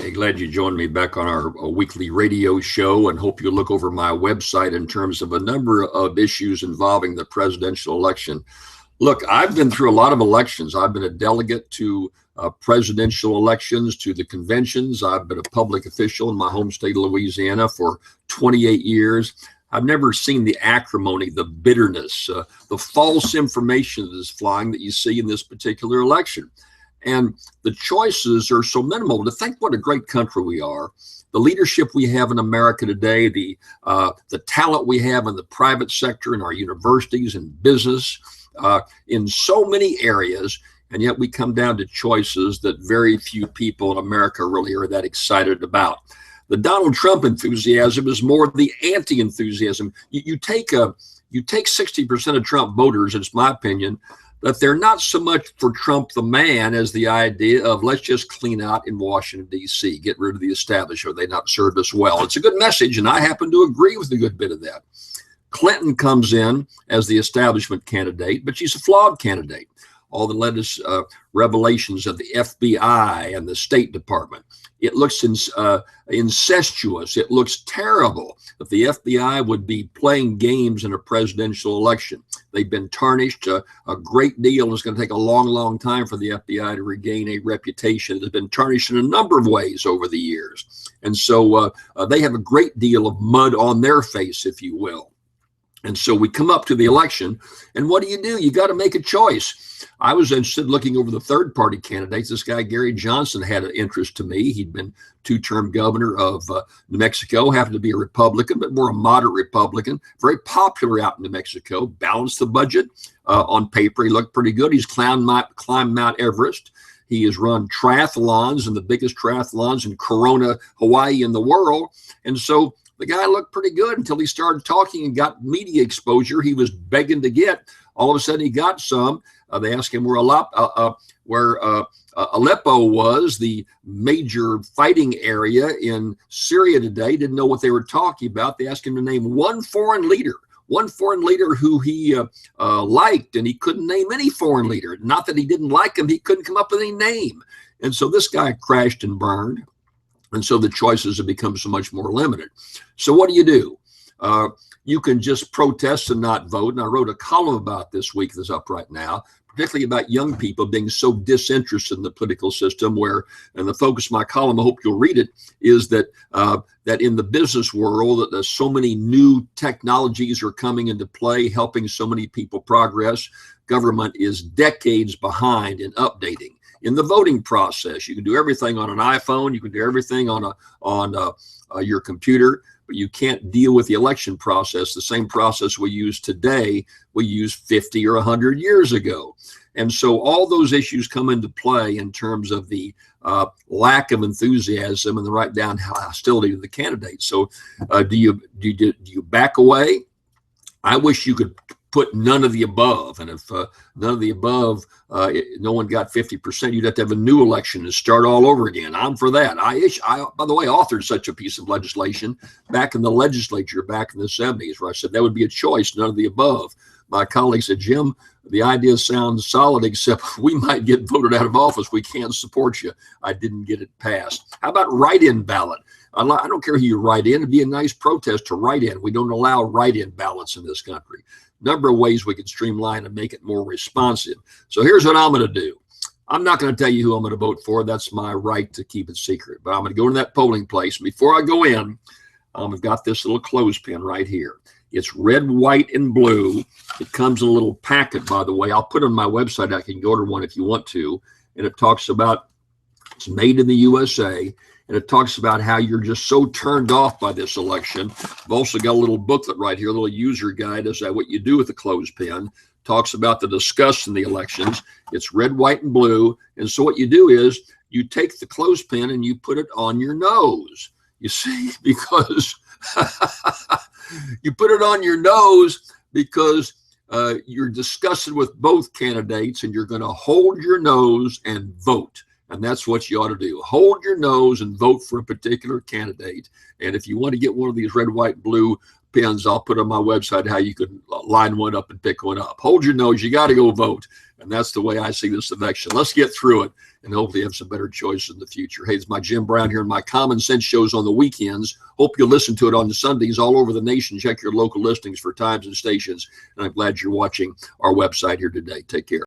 Hey, glad you joined me back on our weekly radio show, and hope you look over my website in terms of a number of issues involving the presidential election. Look, I've been through a lot of elections. I've been a delegate to presidential elections, to the conventions. I've been a public official in my home state of Louisiana for 28 years. I've never seen the acrimony, the bitterness, the false information that is flying that you see in this particular election. And the choices are so minimal. To think what a great country we are, the leadership we have in America today, the talent we have in the private sector, in our universities and business, in so many areas, and yet we come down to choices that very few people in America really are that excited about. The Donald Trump enthusiasm is more the anti-enthusiasm. You take 60% of Trump voters, it's my opinion, that they're not so much for Trump the man as the idea of let's just clean out in Washington, D.C., get rid of the establishment. They not served us well. It's a good message, and I happen to agree with a good bit of that. Clinton comes in as the establishment candidate, but she's a flawed candidate. All the latest revelations of the FBI and the State Department. It looks incestuous. It looks terrible that the FBI would be playing games in a presidential election. They've been tarnished a great deal. It's going to take a long, long time for the FBI to regain a reputation that's been tarnished in a number of ways over the years. And so they have a great deal of mud on their face, if you will. And so we come up to the election, and what do? You got to make a choice. I was interested looking over the third party candidates. This guy, Gary Johnson, had an interest to me. He'd been two-term governor of New Mexico, happened to be a Republican, but more a moderate Republican, very popular out in New Mexico, balanced the budget. On paper, he looked pretty good. He's climbed Mount Everest. He has run triathlons, and the biggest triathlons in Corona, Hawaii in the world. And so the guy looked pretty good until he started talking and got media exposure he was begging to get. All of a sudden, he got some. They asked him where Aleppo was, the major fighting area in Syria today. Didn't know what they were talking about. They asked him to name one foreign leader who he liked, and he couldn't name any foreign leader. Not that he didn't like him, he couldn't come up with any name. And so this guy crashed and burned. And so the choices have become so much more limited. So what do? You can just protest and not vote. And I wrote a column about this week that's up right now, particularly about young people being so disinterested in the political system, and the focus of my column, I hope you'll read it, is that that in the business world, that there's so many new technologies are coming into play, helping so many people progress. Government is decades behind in updating. In the voting process, you can do everything on an iPhone, you can do everything on your computer, but you can't deal with the election process. The same process we use today, we used 50 or 100 years ago. And so all those issues come into play in terms of the lack of enthusiasm and the right down hostility to the candidates. So do you back away? I wish you could put none of the above. And if none of the above, no one got 50%, you'd have to have a new election and start all over again. I'm for that. I, by the way, authored such a piece of legislation back in the legislature back in the 70s, where I said that would be a choice, none of the above. My colleague said, Jim, the idea sounds solid, except we might get voted out of office. We can't support you. I didn't get it passed. How about write-in ballot? I don't care who you write in. It'd be a nice protest to write in. We don't allow write-in ballots in this country. Number of ways we can streamline and make it more responsive. So here's what I'm going to do. I'm not going to tell you who I'm going to vote for. That's my right to keep it secret. But I'm going to go to that polling place. Before I go in, I've got this little clothespin right here. It's red, white, and blue. It comes in a little packet, by the way. I'll put it on my website. I can order one if you want to. And it talks about it's made in the USA. And it talks about how you're just so turned off by this election. I've also got a little booklet right here, a little user guide as to what you do with the clothespin. Talks about the discuss in the elections. It's red, white, and blue. And so what you do is you take the clothespin and you put it on your nose. You see, because you put it on your nose because you're discussing with both candidates, and you're going to hold your nose and vote. And that's what you ought to do. Hold your nose and vote for a particular candidate. And if you want to get one of these red, white, blue pens I'll put on my website how you can line one up and pick one up. Hold your nose. You got to go vote. And that's the way I see this election. Let's get through it and hopefully have some better choices in the future. Hey, it's my Jim Brown here, and my Common Sense shows on the weekends. Hope you'll listen to it on the Sundays all over the nation. Check your local listings for times and stations. And I'm glad you're watching our website here today. Take care.